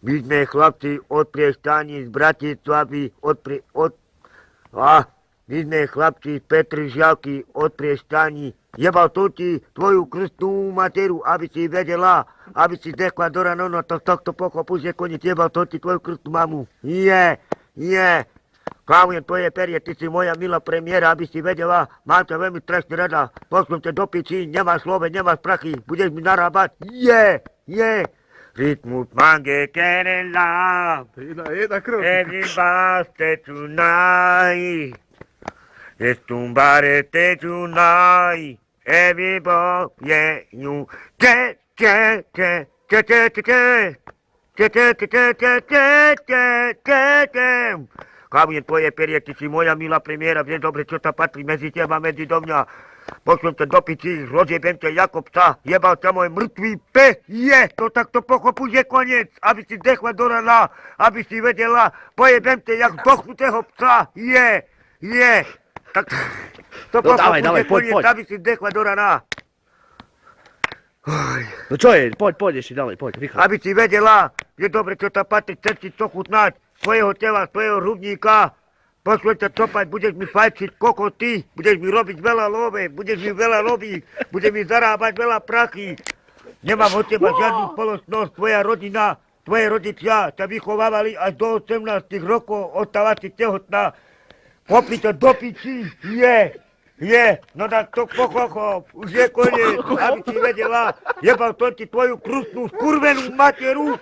My sme chlapci od Prieštáni z Bratislavy, my sme chlapci z Petržalky od Prieštáni. Jebal to ti tvoju krstnú materu, aby si vedela, aby si dekla do rano, no to z tohto pochopu, že koniec jebal to ti tvoju krstnú mamu. Nie. Klávujem tvoje perie, ty si moja milá premiéra, aby si vedela, mám ťa veľmi strašne rada, pošlom ťa do piči, nemáš slove, nemáš prachy, budeš mi narábať, Rytmus mange kerela, everybody tonight, estumbare tonight, everybody, you, Klávujem tvoje perie, ty si moja milá premiéra, viem dobre, čo sa patrí medzi teba, medzi do mňa. Pošlem ťa do piči, rozjebem ťa ako psa, jebal ťa môj mŕtvý pes, to takto pochopu, že koniec, aby si dechla do rana, aby si vedela, pojebem ťa jak dochnutého psa, tak to pochopu, že koniec, aby si dechla do rana. No čo je, poď ešte ďalej, poď, rýchlo. Aby si vedela, že dobre, čo sa patrí, chceš si to chutnať, svojho tela, svojho hrubníka, pošlem ťa copať, budeš mi fajčiť kokoty, budeš mi robiť veľa love, budeš mi veľa robiť, budeš mi zarábať veľa prachy. Nemám od teba žiadnu spoločnosť, tvoja rodina, tvoje rodičia ťa vychovávali až do 18 rokov, ostáva si tehotná. Popri to do piči, no tak to pochop, už je koniec, aby si vedela, jebal to ti tvoju krustnú skurvenú materu,